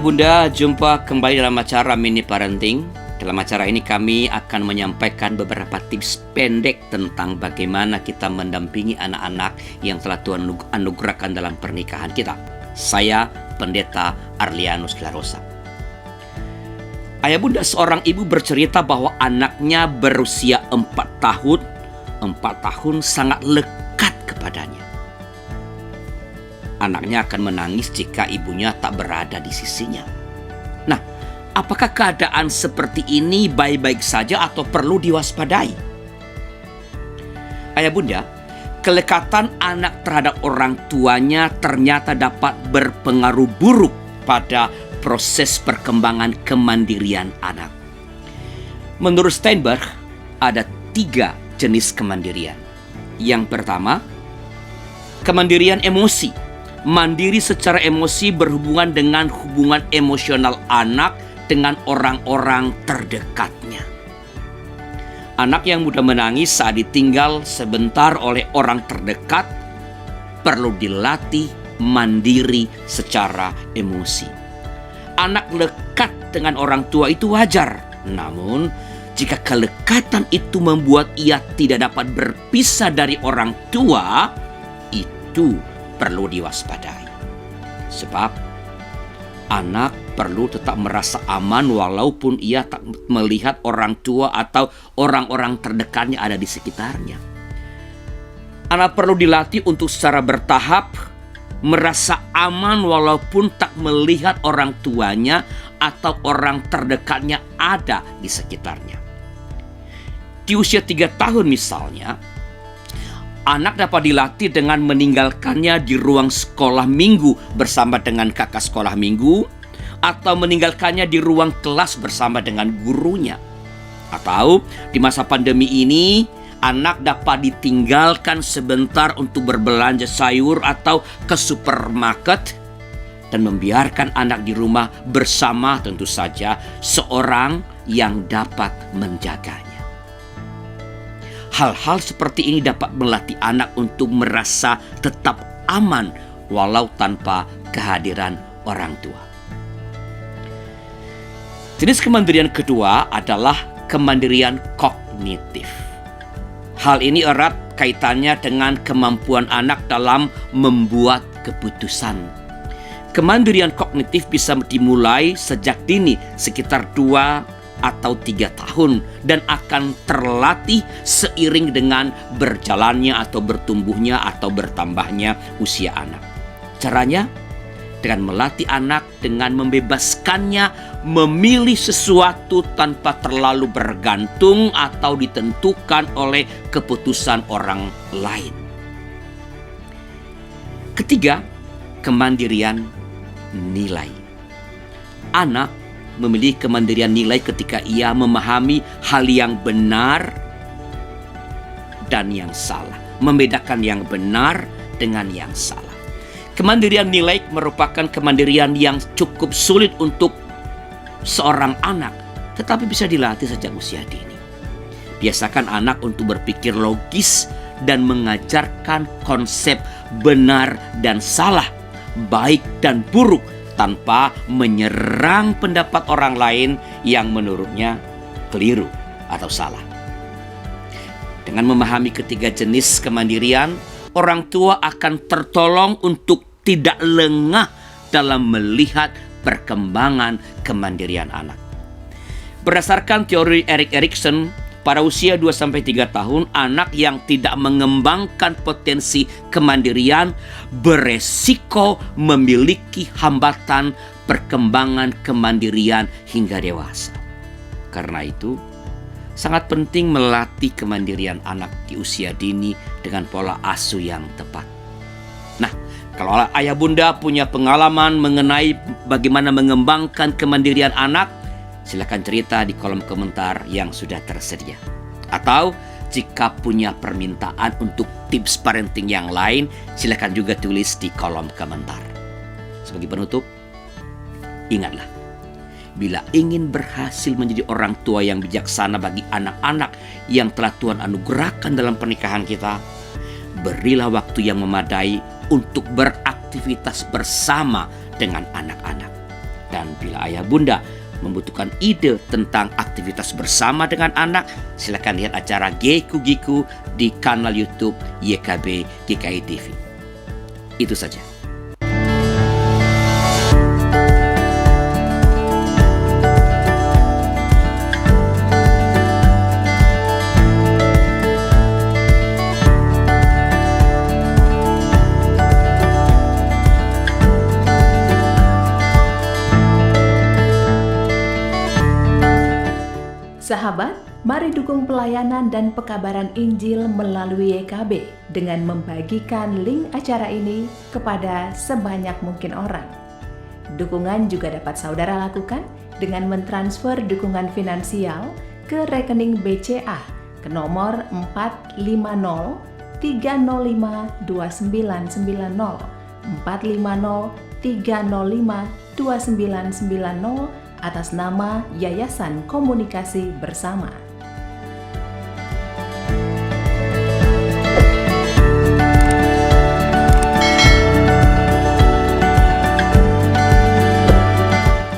Bunda, jumpa kembali dalam acara Mini Parenting. Dalam acara ini kami akan menyampaikan beberapa tips pendek tentang bagaimana kita mendampingi anak-anak yang telah Tuhan anugerahkan dalam pernikahan kita. Saya Pendeta Arlianus Larosa. Ayah bunda, seorang ibu bercerita bahwa anaknya berusia 4 tahun. 4 tahun sangat lekat kepadanya. Anaknya akan menangis jika ibunya tak berada di sisinya. Nah, apakah keadaan seperti ini baik-baik saja atau perlu diwaspadai? Ayah bunda, kelekatan anak terhadap orang tuanya ternyata dapat berpengaruh buruk pada proses perkembangan kemandirian anak. Menurut Steinberg, ada 3 jenis kemandirian. Yang pertama, kemandirian emosi. Mandiri secara emosi berhubungan dengan hubungan emosional anak dengan orang-orang terdekatnya. Anak yang mudah menangis saat ditinggal sebentar oleh orang terdekat perlu dilatih mandiri secara emosi. Anak lekat dengan orang tua itu wajar. Namun, jika kelekatan itu membuat ia tidak dapat berpisah dari orang tua, itu perlu diwaspadai. Sebab anak perlu tetap merasa aman walaupun ia tak melihat orang tua atau orang-orang terdekatnya ada di sekitarnya. Anak perlu dilatih untuk secara bertahap merasa aman walaupun tak melihat orang tuanya atau orang terdekatnya ada di sekitarnya. Di usia 3 tahun misalnya, anak dapat dilatih dengan meninggalkannya di ruang sekolah minggu bersama dengan kakak sekolah minggu, atau meninggalkannya di ruang kelas bersama dengan gurunya. Atau di masa pandemi ini, anak dapat ditinggalkan sebentar untuk berbelanja sayur atau ke supermarket dan membiarkan anak di rumah bersama tentu saja seorang yang dapat menjaganya. Hal-hal seperti ini dapat melatih anak untuk merasa tetap aman walau tanpa kehadiran orang tua. Jenis kemandirian kedua adalah kemandirian kognitif. Hal ini erat kaitannya dengan kemampuan anak dalam membuat keputusan. Kemandirian kognitif bisa dimulai sejak dini, sekitar 2 atau 3 tahun, dan akan terlatih seiring dengan berjalannya atau bertumbuhnya atau bertambahnya usia anak. Caranya dengan melatih anak dengan membebaskannya memilih sesuatu tanpa terlalu bergantung atau ditentukan oleh keputusan orang lain. Ketiga, kemandirian nilai. Anak memiliki kemandirian nilai ketika ia memahami hal yang benar dan yang salah, membedakan yang benar dengan yang salah. Kemandirian nilai merupakan kemandirian yang cukup sulit untuk seorang anak, tetapi bisa dilatih sejak usia dini. Biasakan anak untuk berpikir logis dan mengajarkan konsep benar dan salah, baik dan buruk, tanpa menyerang pendapat orang lain yang menurutnya keliru atau salah. Dengan memahami ketiga jenis kemandirian, orang tua akan tertolong untuk tidak lengah dalam melihat perkembangan kemandirian anak. Berdasarkan teori Erik Erikson, pada usia 2-3 tahun, anak yang tidak mengembangkan potensi kemandirian beresiko memiliki hambatan perkembangan kemandirian hingga dewasa. Karena itu, sangat penting melatih kemandirian anak di usia dini dengan pola asuh yang tepat. Nah, kalau ayah bunda punya pengalaman mengenai bagaimana mengembangkan kemandirian anak, silakan cerita di kolom komentar yang sudah tersedia. Atau jika punya permintaan untuk tips parenting yang lain, silakan juga tulis di kolom komentar. Sebagai penutup, ingatlah, bila ingin berhasil menjadi orang tua yang bijaksana bagi anak-anak yang telah Tuhan anugerahkan dalam pernikahan kita, berilah waktu yang memadai untuk beraktivitas bersama dengan anak-anak. Dan bila ayah bunda membutuhkan ide tentang aktivitas bersama dengan anak, silakan lihat acara Geku Giku di kanal YouTube YKB GKI TV. Itu saja. Sahabat, mari dukung pelayanan dan pekabaran Injil melalui YKB dengan membagikan link acara ini kepada sebanyak mungkin orang. Dukungan juga dapat saudara lakukan dengan mentransfer dukungan finansial ke rekening BCA ke nomor 450 305 2990 450 305 2990 atas nama Yayasan Komunikasi Bersama.